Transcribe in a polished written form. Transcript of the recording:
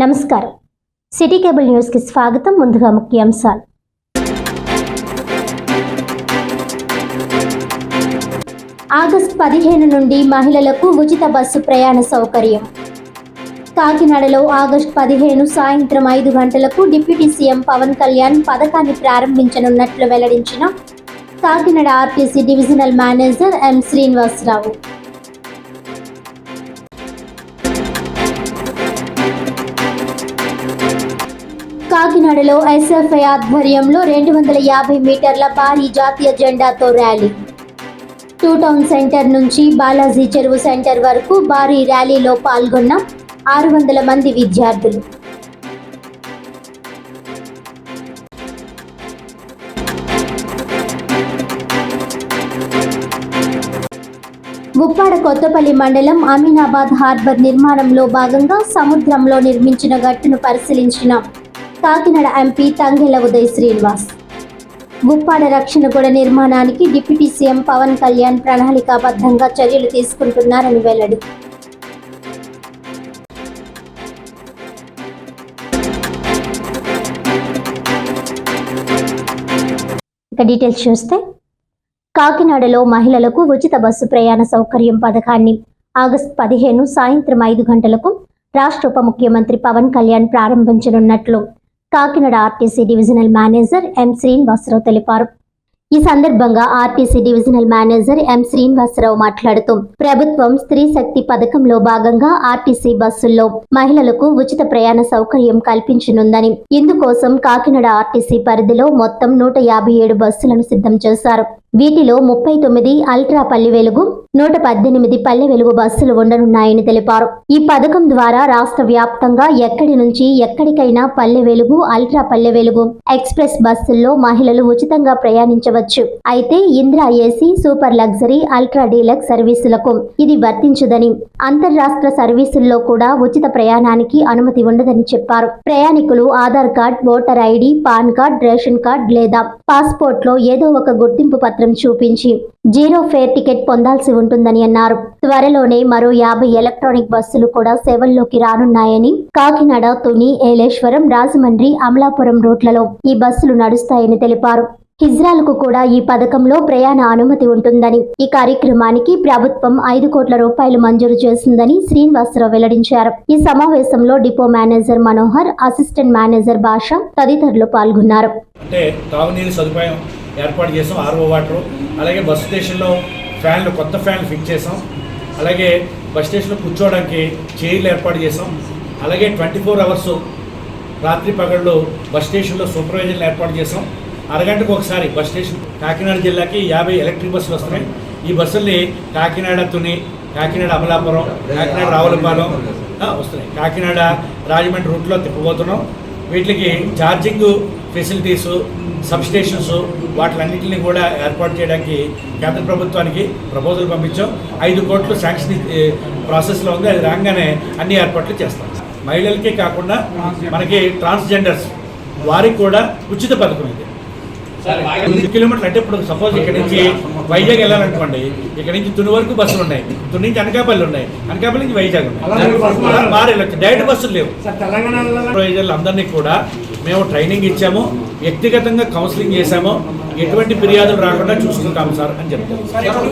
నమస్కారం. City cable news కి స్వాగతం. ముందుగా ముఖ్యాంశాలు. ఆగస్టు 15 నుండి మహిళలకు ఉచిత బస్సు ప్రయాణ సౌకర్యం. కాకినాడలో ఆగస్టు 15 సాయంత్రం 5 గంటలకు డిప్యూటీ సీఎం పవన్ కళ్యాణ్ పథకాన్ని ప్రారంభించనున్నట్లు వెల్లడించిన Kakinada RTC divisional manager M Srinivasarao. కాకినాడలో ఎస్ఎఫ్ఐ ఆధ్వర్యంలో 250 మీటర్ల భారీ జాతీయ జెండాతో ర్యాలీ. టూ టౌన్ సెంటర్ నుంచి బాలాజీ చెరువు సెంటర్ వరకు భారీ ర్యాలీలో పాల్గొన్న 600 మంది విద్యార్థులు. ఉప్పాడ కొత్తపల్లి మండలం అమీనాబాద్ హార్బర్ నిర్మాణంలో భాగంగా సముద్రంలో నిర్మించిన గట్టును పరిశీలించిన కాకినాడ ఎంపీ తంగెళ్ల ఉదయ్ శ్రీనివాస్. ఉప్పాడ రక్షణ గోడ నిర్మాణానికి డిప్యూటీ సీఎం పవన్ కళ్యాణ్ ప్రణాళికాబద్ధంగా చర్యలు తీసుకుంటున్నారని వెల్లడి. ఇక డీటెయిల్స్ చూస్తే, కాకినాడలో మహిళలకు ఉచిత బస్సు ప్రయాణ సౌకర్యం పథకాన్ని ఆగస్టు 15 సాయంత్రం 5 గంటలకు రాష్ట్ర ఉప ముఖ్యమంత్రి పవన్ కళ్యాణ్ ప్రారంభించనున్నట్లు Kakinada RTC divisional manager M Srinivasarao తెలిపారు. ఈ సందర్భంగా RTC divisional manager M Srinivasarao మాట్లాడుతూ, ప్రభుత్వం స్త్రీ శక్తి పథకంలో భాగంగా ఆర్టీసీ బస్సుల్లో మహిళలకు ఉచిత ప్రయాణ సౌకర్యం కల్పించనుందని, ఇందుకోసం కాకినాడ ఆర్టీసీ పరిధిలో మొత్తం 157 బస్సులను సిద్ధం చేశారు. వీటిలో 39 అల్ట్రా పల్లె వెలుగు, 118 పల్లె వెలుగు బస్సులు ఉండనున్నాయని తెలిపారు. ఈ పథకం ద్వారా రాష్ట్ర వ్యాప్తంగా ఎక్కడి నుంచి ఎక్కడికైనా పల్లె వెలుగు, అల్ట్రా పల్లె వెలుగు ఎక్స్ప్రెస్ బస్సుల్లో మహిళలు ఉచితంగా ప్రయాణించవచ్చు. అయితే Indira AC, super luxury, ultra deluxe సర్వీసులకు ఇది వర్తించదని, అంతర్రాష్ట్ర సర్వీసుల్లో కూడా ఉచిత ప్రయాణానికి అనుమతి ఉండదని చెప్పారు. ప్రయాణికులు Aadhaar card, voter ID, pan card, ration card లేదా పాస్పోర్ట్ లో ఏదో ఒక గుర్తింపు పత్రం చూపించి జీరో ఫేర్ టికెట్ పొందాల్సి ఉంటుందని అన్నారు. త్వరలోనే మరో 50 ఎలక్ట్రానిక్ బస్సులు కూడా సేవల్లోకి రానున్నాయని, కాకినాడ, తుని, ఏలేశ్వరం, రాజమండ్రి, అమలాపురం రూట్లలో ఈ బస్సులు నడుస్తాయని తెలిపారు. హిజ్రాలకు కూడా ఈ పథకంలో ప్రయాణ అనుమతి ఉంటుందని, ఈ కార్యక్రమానికి ప్రభుత్వం 5 కోట్ల రూపాయలు మంజూరు చేసిందని శ్రీనివాసరావు వెల్లడించారు. ఈ సమావేశంలో depot manager Manohar, assistant manager భాష తదితరులు పాల్గొన్నారు. ఏర్పాటు చేసాం. ఆర్ఓ వాటర్, అలాగే బస్ స్టేషన్లో ఫ్యాన్లు, కొత్త ఫ్యాన్లు ఫిక్స్ చేసాం. అలాగే బస్ స్టేషన్లో కూర్చోవడానికి చైర్లు ఏర్పాటు చేసాం. అలాగే 24 అవర్స్ రాత్రి పగళ్ళు బస్ స్టేషన్లో సూపర్వైజర్లు ఏర్పాటు చేసాం. అరగంటకు ఒకసారి బస్ స్టేషన్ కాకినాడ జిల్లాకి 50 ఎలక్ట్రిక్ బస్సులు వస్తున్నాయి. ఈ బస్సుల్ని కాకినాడ తుని, కాకినాడ అమలాపురం, కాకినాడ రావులపాలెం వస్తున్నాయి. కాకినాడ రాజమండ్రి రూట్లో తిప్పబోతున్నాం. వీటికి ఛార్జింగ్ ఫెసిలిటీసు, సబ్స్టేషన్స్, వాటిలన్నింటినీ కూడా ఏర్పాటు చేయడానికి కేంద్ర ప్రభుత్వానికి ప్రపోజల్ పంపించాం. 5 కోట్లు శాంక్షన్ ప్రాసెస్లో ఉంది. అది రాగానే అన్ని ఏర్పాట్లు చేస్తాం. మహిళలకే కాకుండా మనకి ట్రాన్స్జెండర్స్ వారికి కూడా ఉచిత పథకం ఇది. 8 కిలోమీటర్లు అంటే ఇప్పుడు సపోజ్ ఇక్కడ నుంచి వైజాగ్ వెళ్ళాలనుకోండి, ఇక్కడ నుంచి తుని వరకు బస్సులు ఉన్నాయి, తుని నుంచి అనకాపల్లి ఉన్నాయి, అనకాపల్లి నుంచి వైజాగ్ ఉన్నాయి. మారి డైరెక్ట్ బస్సులు లేవు. సూపర్వైజర్లు అందరినీ కూడా మేము ట్రైనింగ్ ఇచ్చాము, వ్యక్తిగతంగా కౌన్సిలింగ్ చేశాము. ఎటువంటి ఫిర్యాదులు రాకుండా చూసుకుంటాము సార్ అని చెప్తాము.